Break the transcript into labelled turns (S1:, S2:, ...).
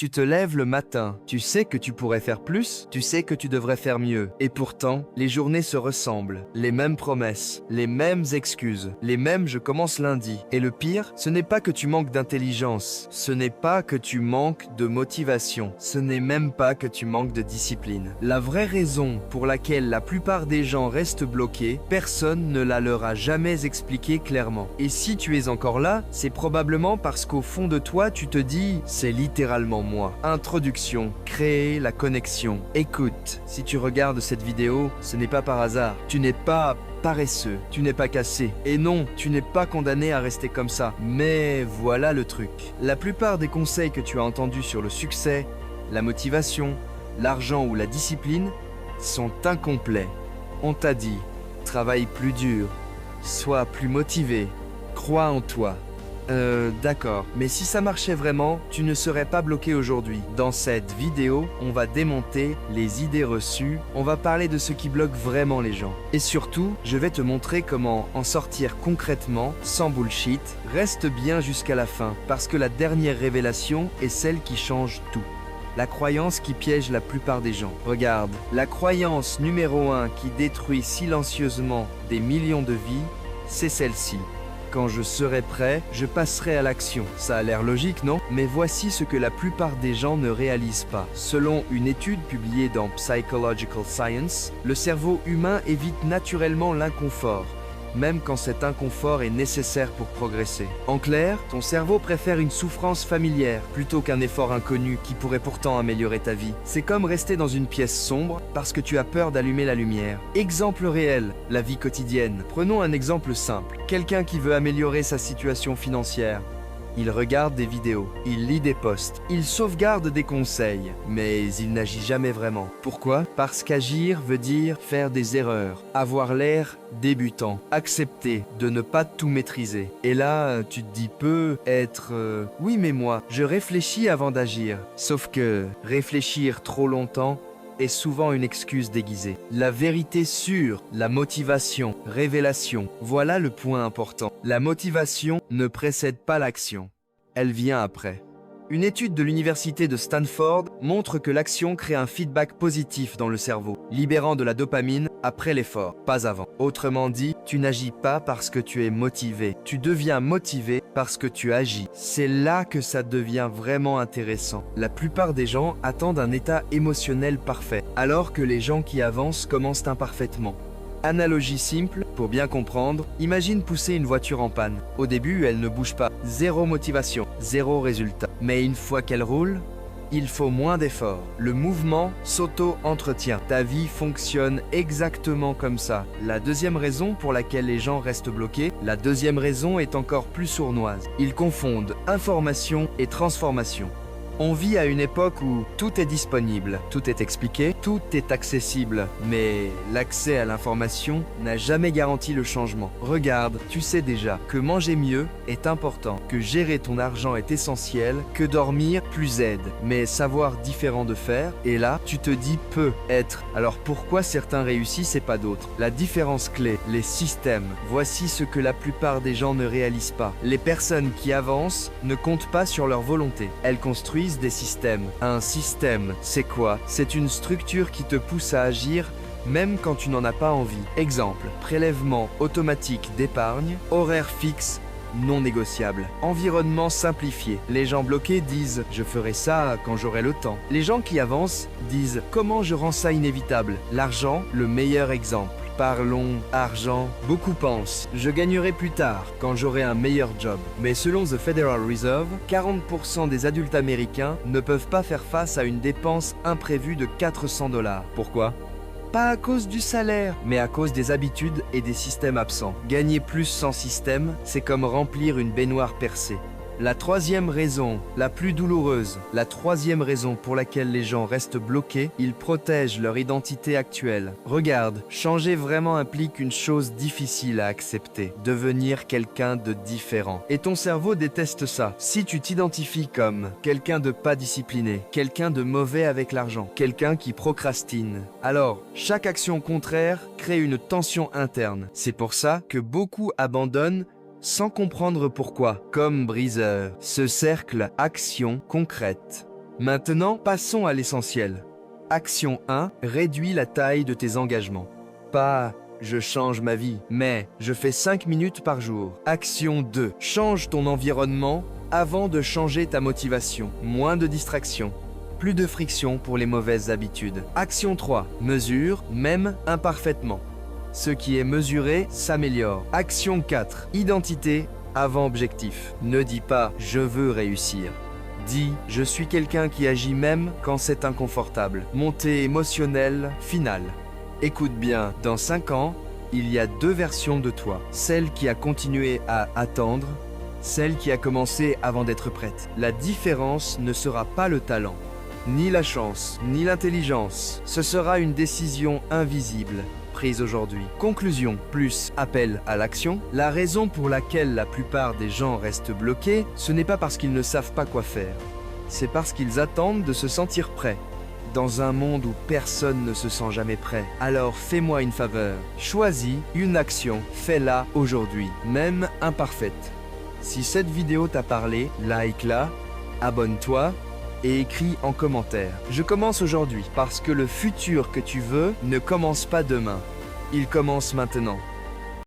S1: Tu te lèves le matin, tu sais que tu pourrais faire plus, tu sais que tu devrais faire mieux. Et pourtant, les journées se ressemblent, les mêmes promesses, les mêmes excuses, les mêmes je commence lundi. Et le pire, ce n'est pas que tu manques d'intelligence, ce n'est pas que tu manques de motivation, ce n'est même pas que tu manques de discipline. La vraie raison pour laquelle la plupart des gens restent bloqués, personne ne la leur a jamais expliqué clairement. Et si tu es encore là, c'est probablement parce qu'au fond de toi, tu te dis « c'est littéralement moi ». Introduction, créer la connexion. Écoute, si tu regardes cette vidéo, ce n'est pas par hasard. Tu n'es pas paresseux, tu n'es pas cassé. Et non, tu n'es pas condamné à rester comme ça. Mais voilà le truc. La plupart des conseils que tu as entendus sur le succès, la motivation, l'argent ou la discipline sont incomplets. On t'a dit, travaille plus dur, sois plus motivé, crois en toi. D'accord, mais si ça marchait vraiment, tu ne serais pas bloqué aujourd'hui. Dans cette vidéo, on va démonter les idées reçues, on va parler de ce qui bloque vraiment les gens. Et surtout, je vais te montrer comment en sortir concrètement, sans bullshit. Reste bien jusqu'à la fin, parce que la dernière révélation est celle qui change tout. La croyance qui piège la plupart des gens. Regarde, la croyance numéro 1 qui détruit silencieusement des millions de vies, c'est celle-ci. Quand je serai prêt, je passerai à l'action. Ça a l'air logique, non? Mais voici ce que la plupart des gens ne réalisent pas. Selon une étude publiée dans Psychological Science, le cerveau humain évite naturellement l'inconfort, même quand cet inconfort est nécessaire pour progresser. En clair, ton cerveau préfère une souffrance familière plutôt qu'un effort inconnu qui pourrait pourtant améliorer ta vie. C'est comme rester dans une pièce sombre parce que tu as peur d'allumer la lumière. Exemple réel, la vie quotidienne. Prenons un exemple simple. Quelqu'un qui veut améliorer sa situation financière. Il regarde des vidéos, il lit des posts, il sauvegarde des conseils, mais il n'agit jamais vraiment. Pourquoi? Parce qu'agir veut dire faire des erreurs, avoir l'air débutant, accepter de ne pas tout maîtriser. Et là, tu te dis oui mais moi, je réfléchis avant d'agir. Sauf que réfléchir trop longtemps est souvent une excuse déguisée. La vérité sûre, la motivation, révélation, voilà le point important. La motivation ne précède pas l'action. Elle vient après. Une étude de l'université de Stanford montre que l'action crée un feedback positif dans le cerveau, libérant de la dopamine après l'effort, pas avant. Autrement dit, tu n'agis pas parce que tu es motivé, tu deviens motivé parce que tu agis. C'est là que ça devient vraiment intéressant. La plupart des gens attendent un état émotionnel parfait, alors que les gens qui avancent commencent imparfaitement. Analogie simple, pour bien comprendre, imagine pousser une voiture en panne. Au début, elle ne bouge pas, zéro motivation, zéro résultat. Mais une fois qu'elle roule, il faut moins d'efforts. Le mouvement s'auto-entretient. Ta vie fonctionne exactement comme ça. La deuxième raison pour laquelle les gens restent bloqués, la deuxième raison est encore plus sournoise. Ils confondent information et transformation. On vit à une époque où tout est disponible, tout est expliqué, tout est accessible, mais l'accès à l'information n'a jamais garanti le changement. Regarde, tu sais déjà que manger mieux est important, que gérer ton argent est essentiel, que dormir plus aide, mais savoir différent de faire, et là, tu te dis peut être. Alors pourquoi certains réussissent et pas d'autres? La différence clé, les systèmes. Voici ce que la plupart des gens ne réalisent pas. Les personnes qui avancent ne comptent pas sur leur volonté. Elles construisent des systèmes. Un système, c'est quoi? C'est une structure qui te pousse à agir même quand tu n'en as pas envie. Exemple, prélèvement automatique d'épargne, horaire fixe, non négociable. Environnement simplifié. Les gens bloqués disent « je ferai ça quand j'aurai le temps ». Les gens qui avancent disent « comment je rends ça inévitable ». L'argent, le meilleur exemple. Parlons argent, beaucoup pensent « je gagnerai plus tard, quand j'aurai un meilleur job ». Mais selon The Federal Reserve, 40% des adultes américains ne peuvent pas faire face à une dépense imprévue de 400 $. Pourquoi? Pas à cause du salaire, mais à cause des habitudes et des systèmes absents. Gagner plus sans système, c'est comme remplir une baignoire percée. La troisième raison, la plus douloureuse, la troisième raison pour laquelle les gens restent bloqués, ils protègent leur identité actuelle. Regarde, changer vraiment implique une chose difficile à accepter, devenir quelqu'un de différent. Et ton cerveau déteste ça. Si tu t'identifies comme quelqu'un de pas discipliné, quelqu'un de mauvais avec l'argent, quelqu'un qui procrastine, alors chaque action contraire crée une tension interne. C'est pour ça que beaucoup abandonnent sans comprendre pourquoi, comme briseur. Ce cercle action concrète. Maintenant, passons à l'essentiel. Action 1, réduis la taille de tes engagements. Pas « je change ma vie », mais « je fais 5 minutes par jour ». Action 2, change ton environnement avant de changer ta motivation. Moins de distractions, plus de friction pour les mauvaises habitudes. Action 3, mesure, même imparfaitement. Ce qui est mesuré s'améliore. Action 4, identité avant objectif. Ne dis pas « je veux réussir ». Dis « je suis quelqu'un qui agit même quand c'est inconfortable ». Montée émotionnelle finale. Écoute bien, dans 5 ans, il y a 2 versions de toi. Celle qui a continué à attendre, celle qui a commencé avant d'être prête. La différence ne sera pas le talent, ni la chance, ni l'intelligence. Ce sera une décision invisible, prise aujourd'hui. Conclusion, plus appel à l'action. La raison pour laquelle la plupart des gens restent bloqués, ce n'est pas parce qu'ils ne savent pas quoi faire. C'est parce qu'ils attendent de se sentir prêts. Dans un monde où personne ne se sent jamais prêt, alors fais-moi une faveur. Choisis une action, fais-la aujourd'hui, même imparfaite. Si cette vidéo t'a parlé, like-la, abonne-toi et écris en commentaire. Je commence aujourd'hui parce que le futur que tu veux ne commence pas demain. Il commence maintenant.